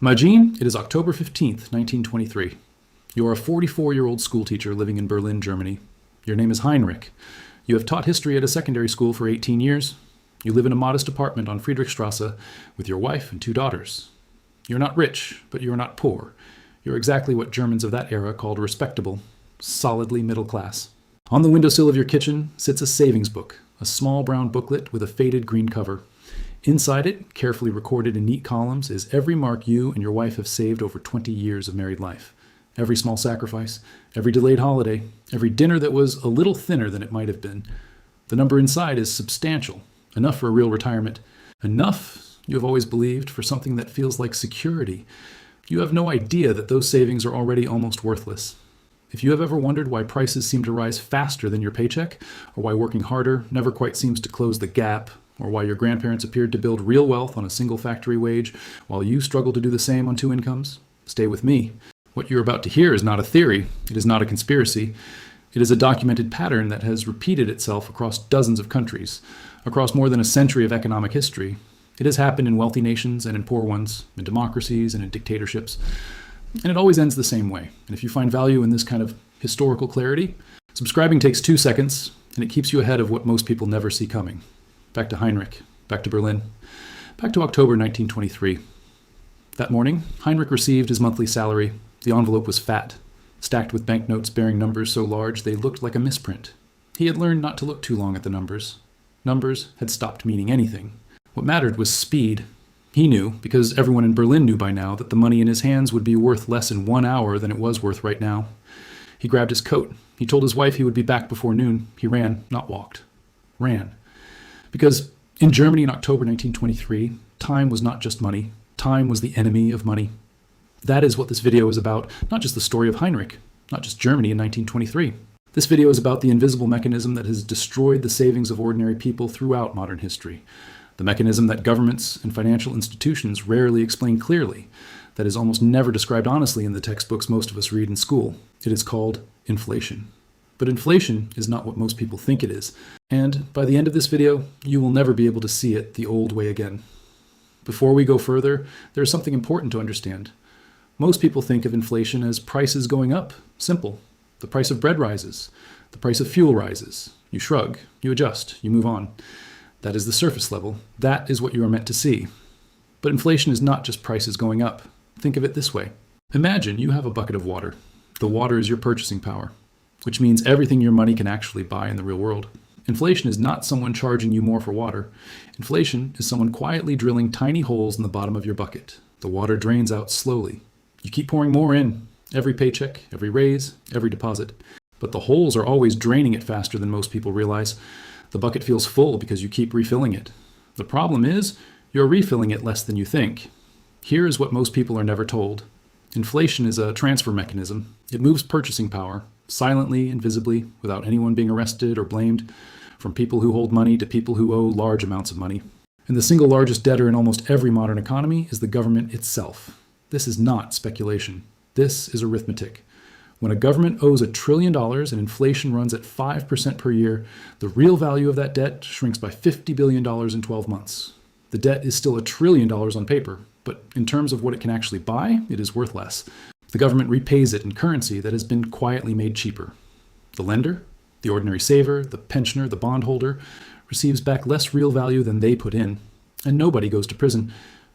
Majin, it is October 15th, 1923. You are a 44-year-old schoolteacher living in Berlin, Germany. Your name is Heinrich. You have taught history at a secondary school for 18 years. You live in a modest apartment on Friedrichstrasse with your wife and 2 daughters. You're not rich, but you're not poor. You're exactly what Germans of that era called respectable, solidly middle class. On the windowsill of your kitchen sits a savings book, a small brown booklet with a faded green cover. Inside it, carefully recorded in neat columns, is every mark you and your wife have saved over 20 years of married life. Every small sacrifice, every delayed holiday, every dinner that was a little thinner than it might have been. The number inside is substantial, enough for a real retirement. Enough, you have always believed, for something that feels like security. You have no idea that those savings are already almost worthless. If you have ever wondered why prices seem to rise faster than your paycheck, or why working harder never quite seems to close the gap, or why your grandparents appeared to build real wealth on a single factory wage while you struggle to do the same on 2 incomes, stay with me. What you're about to hear is not a theory. It is not a conspiracy. It is a documented pattern that has repeated itself across dozens of countries, across more than a century of economic history. It has happened in wealthy nations and in poor ones, in democracies and in dictatorships. And it always ends the same way. And if you find value in this kind of historical clarity, subscribing takes 2 seconds, and it keeps you ahead of what most people never see coming. Back to Heinrich, back to Berlin, back to October 1923. That morning, Heinrich received his monthly salary. The envelope was fat, stacked with banknotes bearing numbers so large they looked like a misprint. He had learned not to look too long at the numbers. Numbers had stopped meaning anything. What mattered was speed. He knew, because everyone in Berlin knew by now, that the money in his hands would be worth less in 1 hour than it was worth right now. He grabbed his coat. He told his wife he would be back before noon. He ran, not walked. Ran. Because in Germany in October 1923, time was not just money. Time was the enemy of money. That is what this video is about, not just the story of Heinrich, not just Germany in 1923. This video is about the invisible mechanism that has destroyed the savings of ordinary people throughout modern history. The mechanism that governments and financial institutions rarely explain clearly, that is almost never described honestly in the textbooks most of us read in school. It is called inflation. But inflation is not what most people think it is. And by the end of this video, you will never be able to see it the old way again. Before we go further, there is something important to understand. Most people think of inflation as prices going up. Simple. The price of bread rises. The price of fuel rises. You shrug. You adjust. You move on. That is the surface level. That is what you are meant to see. But inflation is not just prices going up. Think of it this way. Imagine you have a bucket of water. The water is your purchasing power, which means everything your money can actually buy in the real world. Inflation is not someone charging you more for water. Inflation is someone quietly drilling tiny holes in the bottom of your bucket. The water drains out slowly. You keep pouring more in, every paycheck, every raise, every deposit. But the holes are always draining it faster than most people realize. The bucket feels full because you keep refilling it. The problem is, you're refilling it less than you think. Here is what most people are never told. Inflation is a transfer mechanism. It moves purchasing power, silently and visibly, without anyone being arrested or blamed, from people who hold money to people who owe large amounts of money. And the single largest debtor in almost every modern economy is the government itself. This is not speculation. This is arithmetic. When a government owes $1 trillion and inflation runs at 5% per year, the real value of that debt shrinks by $50 billion in 12 months. The debt is still $1 trillion on paper, but in terms of what it can actually buy, it is worth less. The government repays it in currency that has been quietly made cheaper. The lender, the ordinary saver, the pensioner, the bondholder, receives back less real value than they put in. And nobody goes to prison,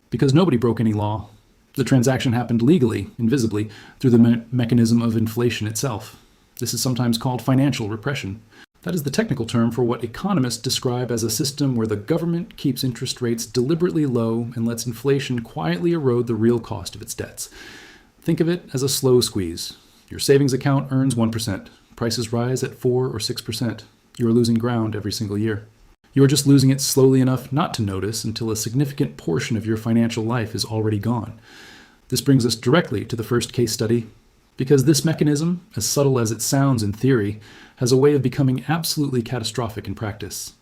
because nobody broke any law. The transaction happened legally, invisibly, through the mechanism of inflation itself. This is sometimes called financial repression. That is the technical term for what economists describe as a system where the government keeps interest rates deliberately low and lets inflation quietly erode the real cost of its debts. Think of it as a slow squeeze. Your savings account earns 1%. Prices rise at 4 or 6%. You are losing ground every single year. You are just losing it slowly enough not to notice until a significant portion of your financial life is already gone. This brings us directly to the first case study, because this mechanism, as subtle as it sounds in theory, has a way of becoming absolutely catastrophic in practice.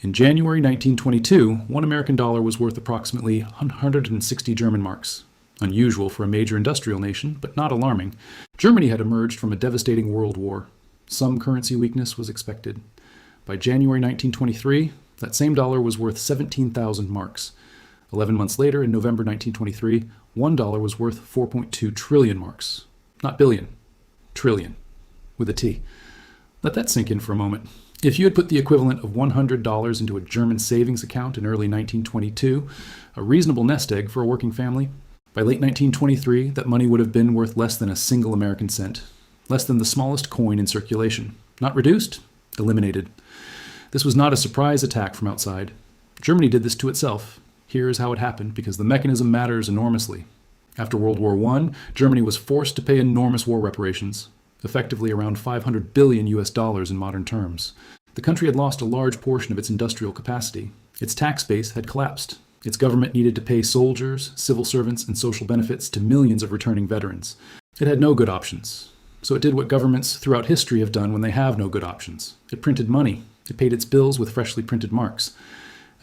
In January 1922, $1 American was worth approximately 160 German marks. Unusual for a major industrial nation, but not alarming. Germany had emerged from a devastating world war. Some currency weakness was expected. By January 1923, that same dollar was worth 17,000 marks. 11 months later, in November 1923, $1 was worth 4.2 trillion marks. Not billion, trillion, with a T. Let that sink in for a moment. If you had put the equivalent of $100 into a German savings account in early 1922, a reasonable nest egg for a working family, by late 1923, that money would have been worth less than a single American cent, less than the smallest coin in circulation. Not reduced, eliminated. This was not a surprise attack from outside. Germany did this to itself. Here is how it happened, because the mechanism matters enormously. After World War I, Germany was forced to pay enormous war reparations, effectively around $500 billion in modern terms. The country had lost a large portion of its industrial capacity. Its tax base had collapsed. Its government needed to pay soldiers, civil servants, and social benefits to millions of returning veterans. It had no good options. So it did what governments throughout history have done when they have no good options. It printed money. It paid its bills with freshly printed marks.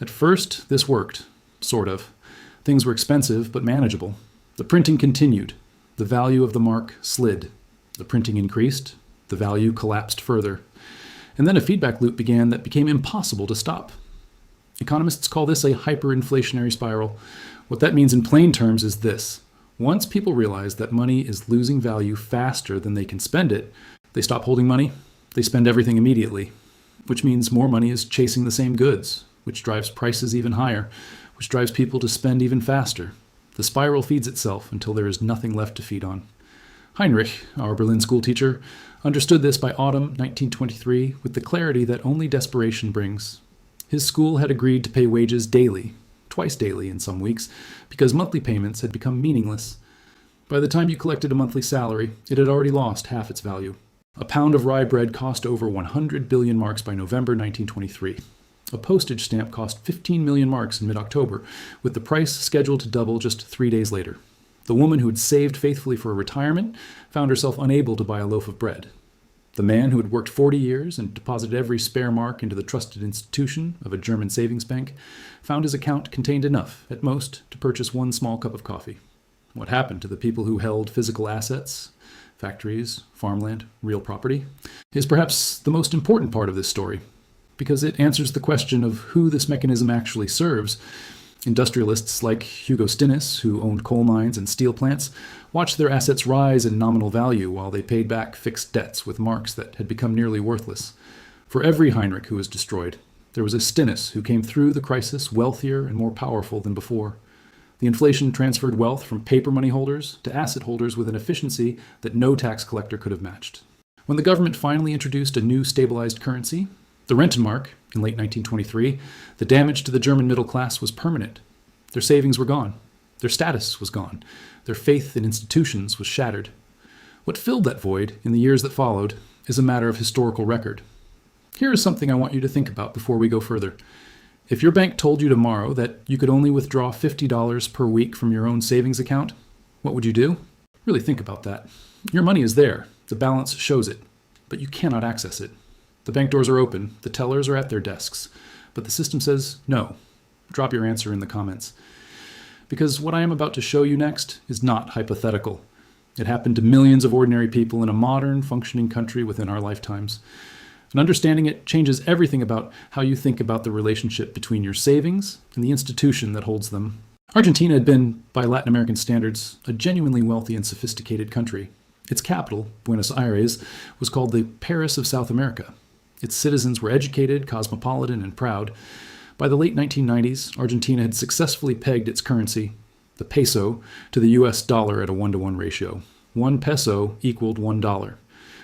At first, this worked. Sort of. Things were expensive, but manageable. The printing continued. The value of the mark slid. The printing increased. The value collapsed further. And then a feedback loop began that became impossible to stop. Economists call this a hyperinflationary spiral. What that means in plain terms is this. Once people realize that money is losing value faster than they can spend it, they stop holding money, they spend everything immediately, which means more money is chasing the same goods, which drives prices even higher, which drives people to spend even faster. The spiral feeds itself until there is nothing left to feed on. Heinrich, our Berlin school teacher, understood this by autumn 1923 with the clarity that only desperation brings. His school had agreed to pay wages daily, twice daily in some weeks, because monthly payments had become meaningless. By the time you collected a monthly salary, it had already lost half its value. A pound of rye bread cost over 100 billion marks by November 1923. A postage stamp cost 15 million marks in mid-October, with the price scheduled to double just 3 days later. The woman who had saved faithfully for retirement found herself unable to buy a loaf of bread. The man who had worked 40 years and deposited every spare mark into the trusted institution of a German savings bank found his account contained enough, at most, to purchase one small cup of coffee. What happened to the people who held physical assets, factories, farmland, real property, is perhaps the most important part of this story, because it answers the question of who this mechanism actually serves. Industrialists like Hugo Stinnes, who owned coal mines and steel plants, watched their assets rise in nominal value while they paid back fixed debts with marks that had become nearly worthless. For every Heinrich who was destroyed, there was a Stinnes who came through the crisis wealthier and more powerful than before. The inflation transferred wealth from paper money holders to asset holders with an efficiency that no tax collector could have matched. When the government finally introduced a new stabilized currency, the Rentenmark, in late 1923, the damage to the German middle class was permanent. Their savings were gone. Their status was gone. Their faith in institutions was shattered. What filled that void in the years that followed is a matter of historical record. Here is something I want you to think about before we go further. If your bank told you tomorrow that you could only withdraw $50 per week from your own savings account, what would you do? Really think about that. Your money is there. The balance shows it. But you cannot access it. The bank doors are open, the tellers are at their desks, but the system says no. Drop your answer in the comments. Because what I am about to show you next is not hypothetical. It happened to millions of ordinary people in a modern, functioning country within our lifetimes. And understanding it changes everything about how you think about the relationship between your savings and the institution that holds them. Argentina had been, by Latin American standards, a genuinely wealthy and sophisticated country. Its capital, Buenos Aires, was called the Paris of South America. Its citizens were educated, cosmopolitan, and proud. By the late 1990s, Argentina had successfully pegged its currency, the peso, to the US dollar at a 1-to-1 ratio. 1 peso equaled $1.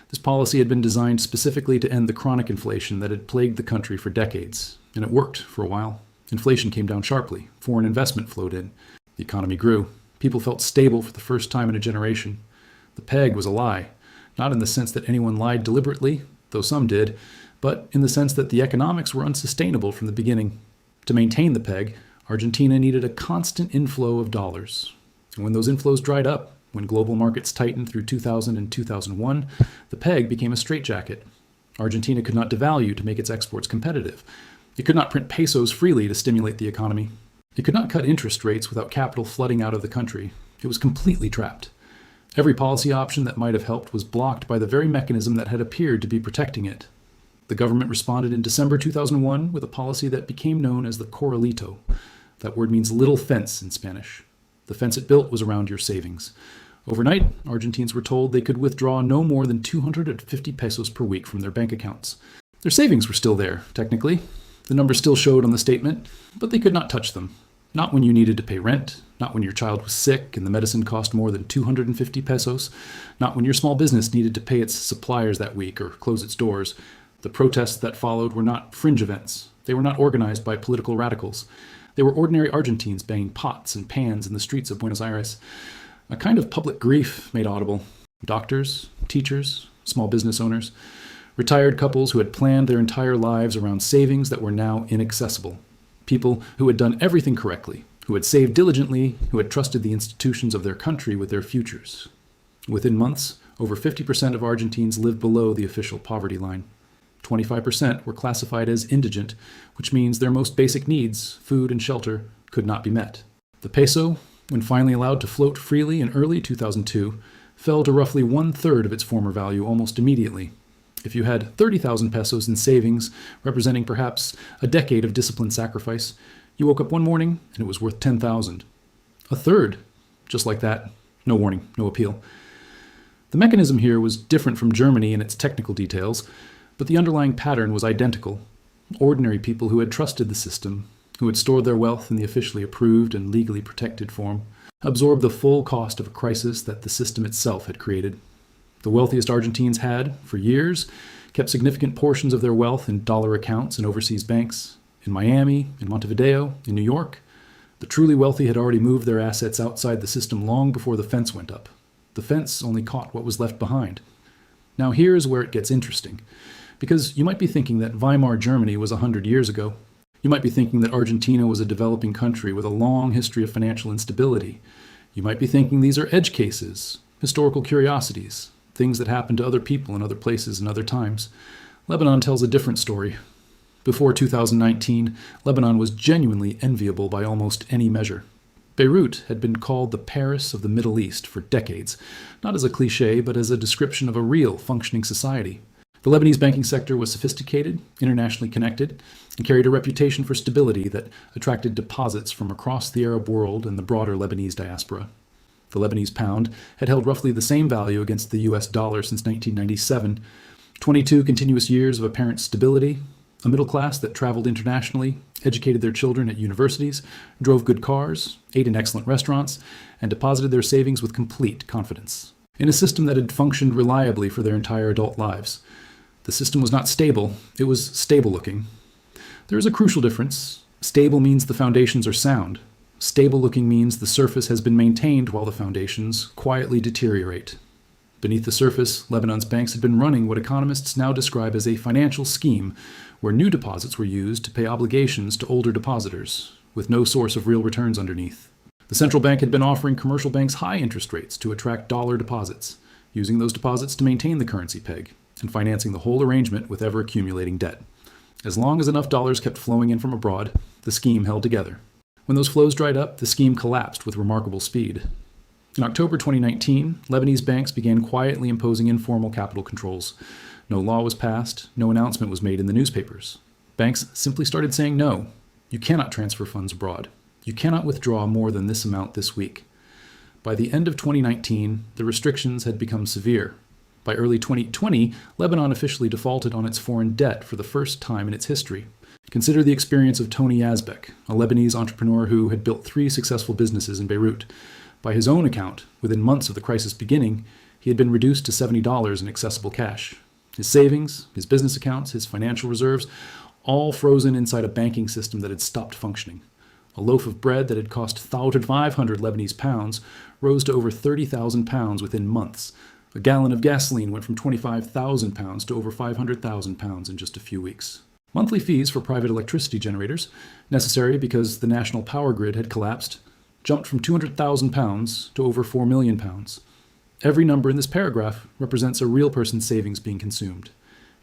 This policy had been designed specifically to end the chronic inflation that had plagued the country for decades, and it worked for a while. Inflation came down sharply. Foreign investment flowed in. The economy grew. People felt stable for the first time in a generation. The peg was a lie, not in the sense that anyone lied deliberately, though some did, but in the sense that the economics were unsustainable from the beginning. To maintain the peg, Argentina needed a constant inflow of dollars. And when those inflows dried up, when global markets tightened through 2000 and 2001, the peg became a straitjacket. Argentina could not devalue to make its exports competitive. It could not print pesos freely to stimulate the economy. It could not cut interest rates without capital flooding out of the country. It was completely trapped. Every policy option that might have helped was blocked by the very mechanism that had appeared to be protecting it. The government responded in December 2001 with a policy that became known as the corralito. That word means little fence in Spanish. The fence it built was around your savings. Overnight, Argentines were told they could withdraw no more than 250 pesos per week from their bank accounts. Their savings were still there, technically. The numbers still showed on the statement, but they could not touch them. Not when you needed to pay rent, not when your child was sick and the medicine cost more than 250 pesos, not when your small business needed to pay its suppliers that week or close its doors. The protests that followed were not fringe events. They were not organized by political radicals. They were ordinary Argentines banging pots and pans in the streets of Buenos Aires. A kind of public grief made audible. Doctors, teachers, small business owners, retired couples who had planned their entire lives around savings that were now inaccessible. People who had done everything correctly, who had saved diligently, who had trusted the institutions of their country with their futures. Within months, over 50% of Argentines lived below the official poverty line. 25% were classified as indigent, which means their most basic needs, food and shelter, could not be met. The peso, when finally allowed to float freely in early 2002, fell to roughly 1/3 of its former value almost immediately. If you had 30,000 pesos in savings, representing perhaps a decade of disciplined sacrifice, you woke up one morning and it was worth 10,000. A third, just like that. No warning, no appeal. The mechanism here was different from Germany in its technical details, but the underlying pattern was identical. Ordinary people who had trusted the system, who had stored their wealth in the officially approved and legally protected form, absorbed the full cost of a crisis that the system itself had created. The wealthiest Argentines had, for years, kept significant portions of their wealth in dollar accounts in overseas banks, in Miami, in Montevideo, in New York. The truly wealthy had already moved their assets outside the system long before the fence went up. The fence only caught what was left behind. Now here's where it gets interesting, because you might be thinking that Weimar Germany was 100 years ago. You might be thinking that Argentina was a developing country with a long history of financial instability. You might be thinking these are edge cases, historical curiosities, things that happened to other people in other places and other times. Lebanon tells a different story. Before 2019, Lebanon was genuinely enviable by almost any measure. Beirut had been called the Paris of the Middle East for decades, not as a cliché, but as a description of a real, functioning society. The Lebanese banking sector was sophisticated, internationally connected, and carried a reputation for stability that attracted deposits from across the Arab world and the broader Lebanese diaspora. The Lebanese pound had held roughly the same value against the US dollar since 1997, 22 continuous years of apparent stability, a middle class that traveled internationally, educated their children at universities, drove good cars, ate in excellent restaurants, and deposited their savings with complete confidence. In a system that had functioned reliably for their entire adult lives. The system was not stable, it was stable-looking. There is a crucial difference. Stable means the foundations are sound. Stable-looking means the surface has been maintained while the foundations quietly deteriorate. Beneath the surface, Lebanon's banks had been running what economists now describe as a financial scheme, where new deposits were used to pay obligations to older depositors, with no source of real returns underneath. The central bank had been offering commercial banks high interest rates to attract dollar deposits, using those deposits to maintain the currency peg, and financing the whole arrangement with ever-accumulating debt. As long as enough dollars kept flowing in from abroad, the scheme held together. When those flows dried up, the scheme collapsed with remarkable speed. In October 2019, Lebanese banks began quietly imposing informal capital controls. No law was passed, no announcement was made in the newspapers. Banks simply started saying no. You cannot transfer funds abroad. You cannot withdraw more than this amount this week. By the end of 2019, the restrictions had become severe. By early 2020, Lebanon officially defaulted on its foreign debt for the first time in its history. Consider the experience of Tony Yazbek, a Lebanese entrepreneur who had built 3 successful businesses in Beirut. By his own account, within months of the crisis beginning, he had been reduced to $70 in accessible cash. His savings, his business accounts, his financial reserves, all frozen inside a banking system that had stopped functioning. A loaf of bread that had cost 1,500 Lebanese pounds rose to over 30,000 pounds within months. A gallon of gasoline went from 25,000 pounds to over 500,000 pounds in just a few weeks. Monthly fees for private electricity generators, necessary because the national power grid had collapsed, jumped from 200,000 pounds to over 4 million pounds. Every number in this paragraph represents a real person's savings being consumed.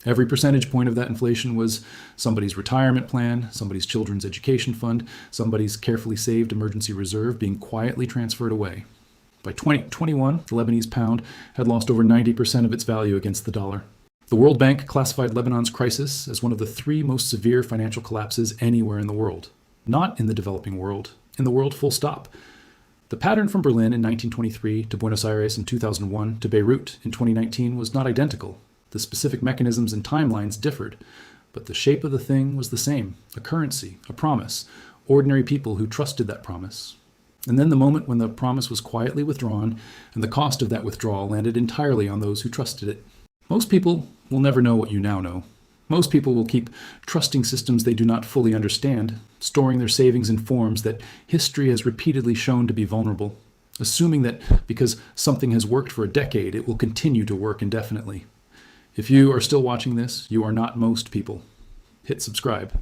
Every percentage point of that inflation was somebody's retirement plan, somebody's children's education fund, somebody's carefully saved emergency reserve being quietly transferred away. By 2021, the Lebanese pound had lost over 90% of its value against the dollar. The World Bank classified Lebanon's crisis as one of the 3 most severe financial collapses anywhere in the world. Not in the developing world, in the world full stop. The pattern from Berlin in 1923 to Buenos Aires in 2001 to Beirut in 2019 was not identical. The specific mechanisms and timelines differed, but the shape of the thing was the same: a currency, a promise, ordinary people who trusted that promise. And then the moment when the promise was quietly withdrawn, and the cost of that withdrawal landed entirely on those who trusted it. Most people will never know what you now know. Most people will keep trusting systems they do not fully understand, storing their savings in forms that history has repeatedly shown to be vulnerable, assuming that because something has worked for a decade, it will continue to work indefinitely. If you are still watching this, you are not most people. Hit subscribe,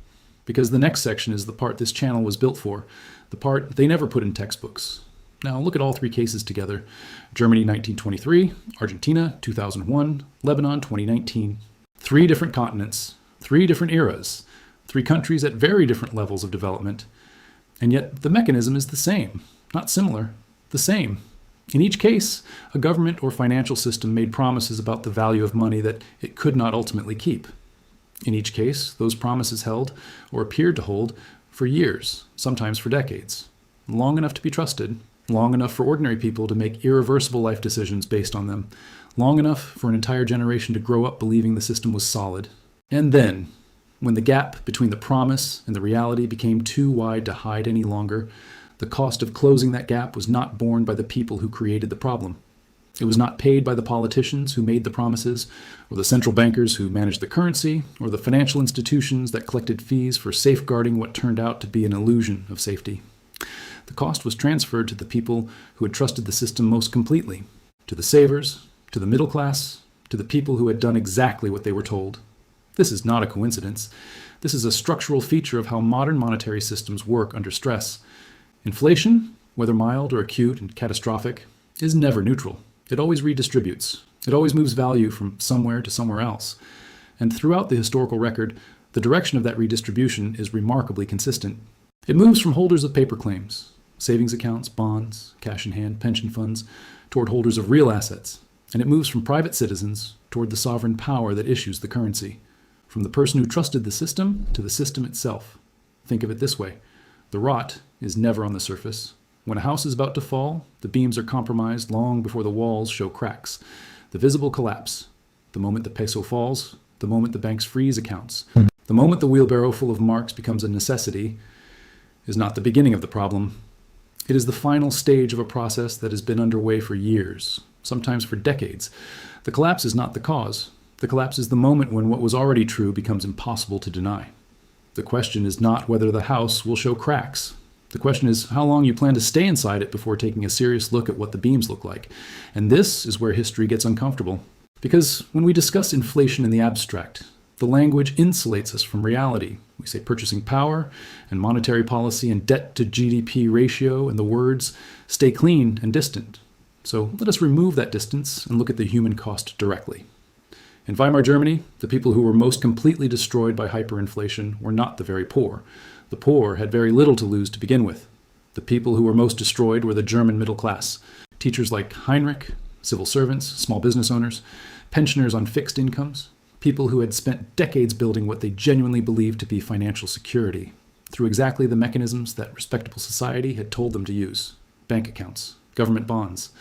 because the next section is the part this channel was built for, the part they never put in textbooks. Now look at all three cases together: Germany 1923, Argentina 2001, Lebanon 2019. 3 different continents, 3 different eras, 3 countries at very different levels of development, and yet the mechanism is the same, not similar, the same. In each case, a government or financial system made promises about the value of money that it could not ultimately keep. In each case, those promises held, or appeared to hold, for years, sometimes for decades, long enough to be trusted, long enough for ordinary people to make irreversible life decisions based on them, long enough for an entire generation to grow up believing the system was solid. And then, when the gap between the promise and the reality became too wide to hide any longer, the cost of closing that gap was not borne by the people who created the problem. It was not paid by the politicians who made the promises, or the central bankers who managed the currency, or the financial institutions that collected fees for safeguarding what turned out to be an illusion of safety. The cost was transferred to the people who had trusted the system most completely, to the savers, to the middle class, to the people who had done exactly what they were told. This is not a coincidence. This is a structural feature of how modern monetary systems work under stress. Inflation, whether mild or acute and catastrophic, is never neutral. It always redistributes. It always moves value from somewhere to somewhere else. And throughout the historical record, the direction of that redistribution is remarkably consistent. It moves from holders of paper claims, savings accounts, bonds, cash in hand, pension funds, toward holders of real assets. And it moves from private citizens toward the sovereign power that issues the currency, from the person who trusted the system to the system itself. Think of it this way: the rot is never on the surface. When a house is about to fall, the beams are compromised long before the walls show cracks. The visible collapse, the moment the peso falls, the moment the banks freeze accounts, the moment the wheelbarrow full of marks becomes a necessity, is not the beginning of the problem. It is the final stage of a process that has been underway for years, sometimes for decades. The collapse is not the cause. The collapse is the moment when what was already true becomes impossible to deny. The question is not whether the house will show cracks. The question is how long you plan to stay inside it before taking a serious look at what the beams look like. And this is where history gets uncomfortable. Because when we discuss inflation in the abstract, the language insulates us from reality. We say purchasing power and monetary policy and debt to GDP ratio, and the words stay clean and distant. So let us remove that distance and look at the human cost directly. In Weimar Germany, the people who were most completely destroyed by hyperinflation were not the very poor. The poor had very little to lose to begin with. The people who were most destroyed were the German middle class. Teachers like Heinrich, civil servants, small business owners, pensioners on fixed incomes, people who had spent decades building what they genuinely believed to be financial security through exactly the mechanisms that respectable society had told them to use: bank accounts, government bonds,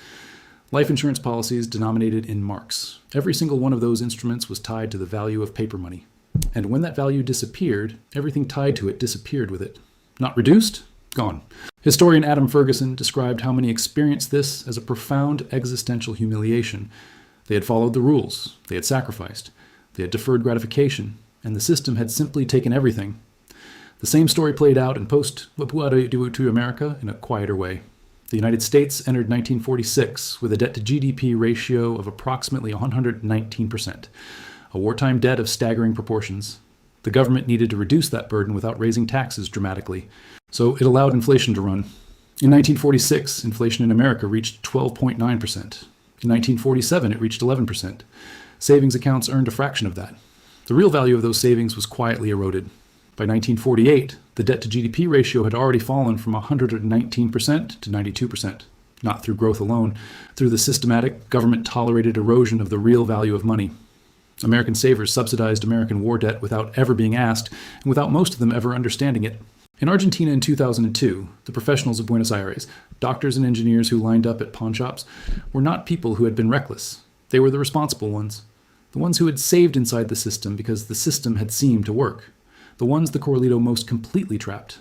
life insurance policies denominated in marks. Every single one of those instruments was tied to the value of paper money. And when that value disappeared, everything tied to it disappeared with it. Not reduced, gone. Historian Adam Ferguson described how many experienced this as a profound existential humiliation. They had followed the rules, they had sacrificed, they had deferred gratification, and the system had simply taken everything. The same story played out in post-Wapua America in a quieter way. The United States entered 1946 with a debt to GDP ratio of approximately 119%, a wartime debt of staggering proportions. The government needed to reduce that burden without raising taxes dramatically, so it allowed inflation to run. In 1946, inflation in America reached 12.9%. In 1947, it reached 11%. Savings accounts earned a fraction of that. The real value of those savings was quietly eroded. By 1948, the debt-to-GDP ratio had already fallen from 119% to 92%, not through growth alone, through the systematic, government-tolerated erosion of the real value of money. American savers subsidized American war debt without ever being asked, and without most of them ever understanding it. In Argentina in 2002, the professionals of Buenos Aires, doctors and engineers who lined up at pawn shops, were not people who had been reckless. They were the responsible ones. The ones who had saved inside the system because the system had seemed to work. The ones the Corralito most completely trapped.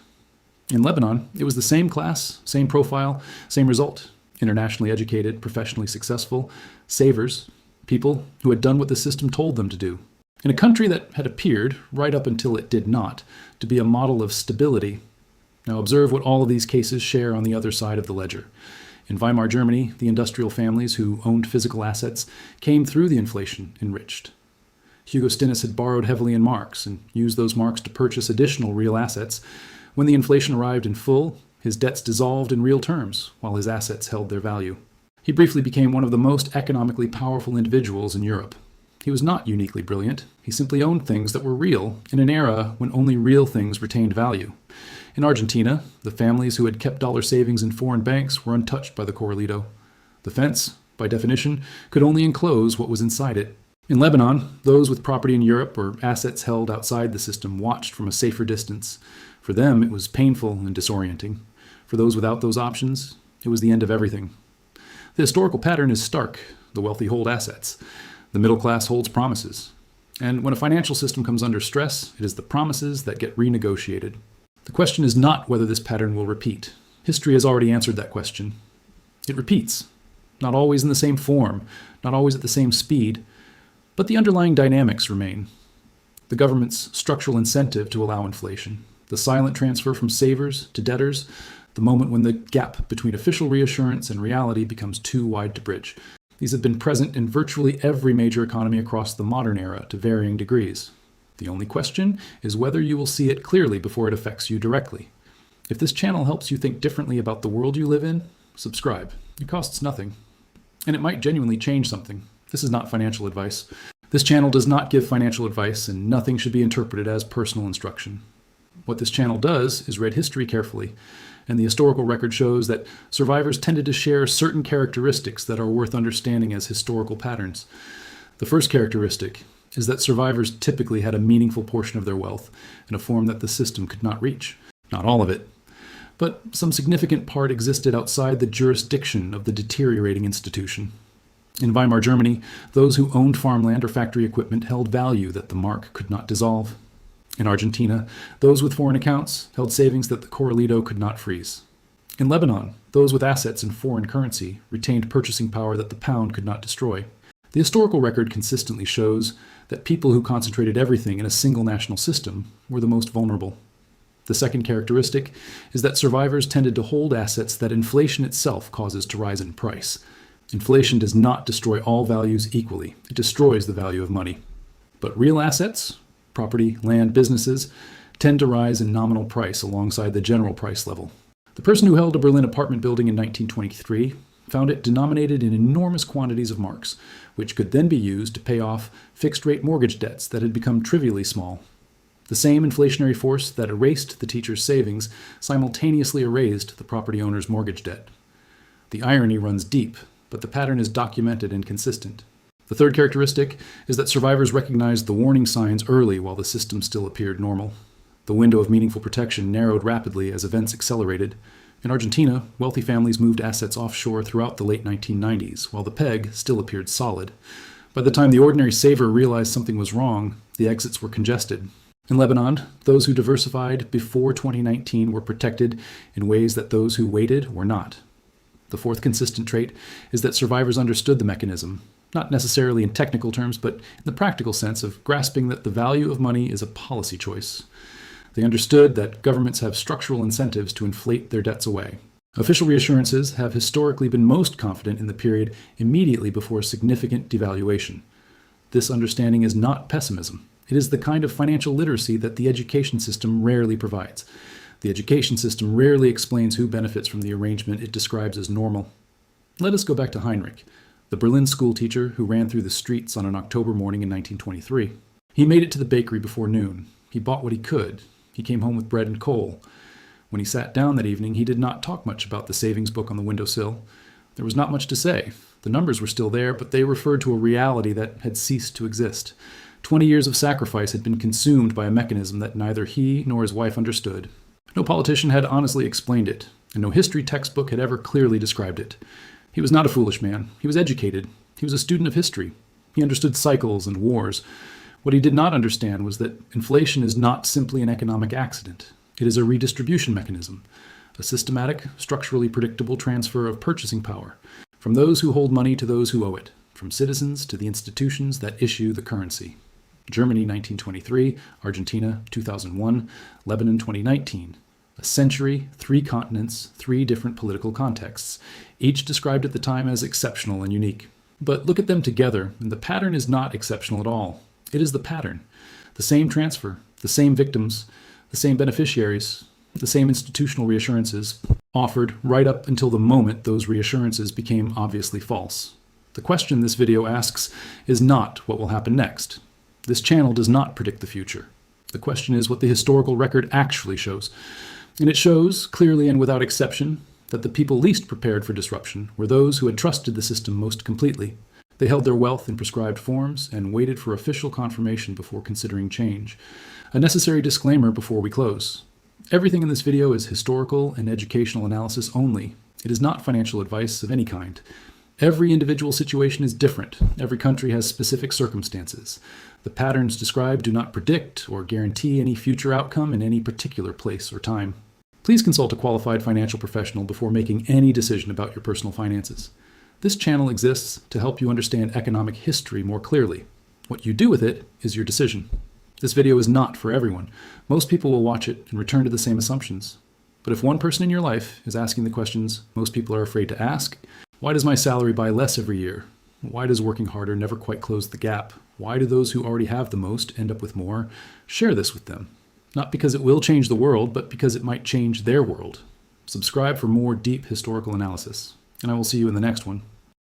In Lebanon, it was the same class, same profile, same result. Internationally educated, professionally successful, savers, people who had done what the system told them to do. In a country that had appeared, right up until it did not, to be a model of stability. Now observe what all of these cases share on the other side of the ledger. In Weimar Germany, the industrial families who owned physical assets came through the inflation enriched. Hugo Stinnes had borrowed heavily in marks and used those marks to purchase additional real assets. When the inflation arrived in full, his debts dissolved in real terms, while his assets held their value. He briefly became one of the most economically powerful individuals in Europe. He was not uniquely brilliant. He simply owned things that were real in an era when only real things retained value. In Argentina, the families who had kept dollar savings in foreign banks were untouched by the Corralito. The fence, by definition, could only enclose what was inside it. In Lebanon, those with property in Europe or assets held outside the system watched from a safer distance. For them, it was painful and disorienting. For those without those options, it was the end of everything. The historical pattern is stark. The wealthy hold assets. The middle class holds promises. And when a financial system comes under stress, it is the promises that get renegotiated. The question is not whether this pattern will repeat. History has already answered that question. It repeats. Not always in the same form, not always at the same speed, but the underlying dynamics remain. The government's structural incentive to allow inflation, the silent transfer from savers to debtors, the moment when the gap between official reassurance and reality becomes too wide to bridge. These have been present in virtually every major economy across the modern era to varying degrees. The only question is whether you will see it clearly before it affects you directly. If this channel helps you think differently about the world you live in, subscribe. It costs nothing. And it might genuinely change something. This is not financial advice. This channel does not give financial advice, and nothing should be interpreted as personal instruction. What this channel does is read history carefully, and the historical record shows that survivors tended to share certain characteristics that are worth understanding as historical patterns. The first characteristic is that survivors typically had a meaningful portion of their wealth in a form that the system could not reach. Not all of it, but some significant part existed outside the jurisdiction of the deteriorating institution. In Weimar Germany, those who owned farmland or factory equipment held value that the mark could not dissolve. In Argentina, those with foreign accounts held savings that the Corralito could not freeze. In Lebanon, those with assets in foreign currency retained purchasing power that the pound could not destroy. The historical record consistently shows that people who concentrated everything in a single national system were the most vulnerable. The second characteristic is that survivors tended to hold assets that inflation itself causes to rise in price. Inflation does not destroy all values equally. It destroys the value of money. But real assets, property, land, businesses, tend to rise in nominal price alongside the general price level. The person who held a Berlin apartment building in 1923 found it denominated in enormous quantities of marks, which could then be used to pay off fixed-rate mortgage debts that had become trivially small. The same inflationary force that erased the teacher's savings simultaneously erased the property owner's mortgage debt. The irony runs deep, but the pattern is documented and consistent. The third characteristic is that survivors recognized the warning signs early while the system still appeared normal. The window of meaningful protection narrowed rapidly as events accelerated. In Argentina, wealthy families moved assets offshore throughout the late 1990s, while the peg still appeared solid. By the time the ordinary saver realized something was wrong, the exits were congested. In Lebanon, those who diversified before 2019 were protected in ways that those who waited were not. The fourth consistent trait is that survivors understood the mechanism, not necessarily in technical terms, but in the practical sense of grasping that the value of money is a policy choice. They understood that governments have structural incentives to inflate their debts away. Official reassurances have historically been most confident in the period immediately before significant devaluation. This understanding is not pessimism. It is the kind of financial literacy that the education system rarely provides. The education system rarely explains who benefits from the arrangement it describes as normal. Let us go back to Heinrich, the Berlin school teacher who ran through the streets on an October morning in 1923. He made it to the bakery before noon. He bought what he could. He came home with bread and coal. When he sat down that evening, he did not talk much about the savings book on the windowsill. There was not much to say. The numbers were still there, but they referred to a reality that had ceased to exist. 20 years of sacrifice had been consumed by a mechanism that neither he nor his wife understood. No politician had honestly explained it, and no history textbook had ever clearly described it. He was not a foolish man. He was educated. He was a student of history. He understood cycles and wars. What he did not understand was that inflation is not simply an economic accident. It is a redistribution mechanism, a systematic, structurally predictable transfer of purchasing power from those who hold money to those who owe it, from citizens to the institutions that issue the currency. Germany 1923, Argentina 2001, Lebanon 2019. A century, 3 continents, 3 different political contexts, each described at the time as exceptional and unique. But look at them together, and the pattern is not exceptional at all. It is the pattern. The same transfer, the same victims, the same beneficiaries, the same institutional reassurances, offered right up until the moment those reassurances became obviously false. The question this video asks is not what will happen next. This channel does not predict the future. The question is what the historical record actually shows. And it shows, clearly and without exception, that the people least prepared for disruption were those who had trusted the system most completely. They held their wealth in prescribed forms and waited for official confirmation before considering change. A necessary disclaimer before we close. Everything in this video is historical and educational analysis only. It is not financial advice of any kind. Every individual situation is different. Every country has specific circumstances. The patterns described do not predict or guarantee any future outcome in any particular place or time. Please consult a qualified financial professional before making any decision about your personal finances. This channel exists to help you understand economic history more clearly. What you do with it is your decision. This video is not for everyone. Most people will watch it and return to the same assumptions. But if one person in your life is asking the questions most people are afraid to ask, why does my salary buy less every year? Why does working harder never quite close the gap? Why do those who already have the most end up with more? Share this with them. Not because it will change the world, but because it might change their world. Subscribe for more deep historical analysis, and I will see you in the next one.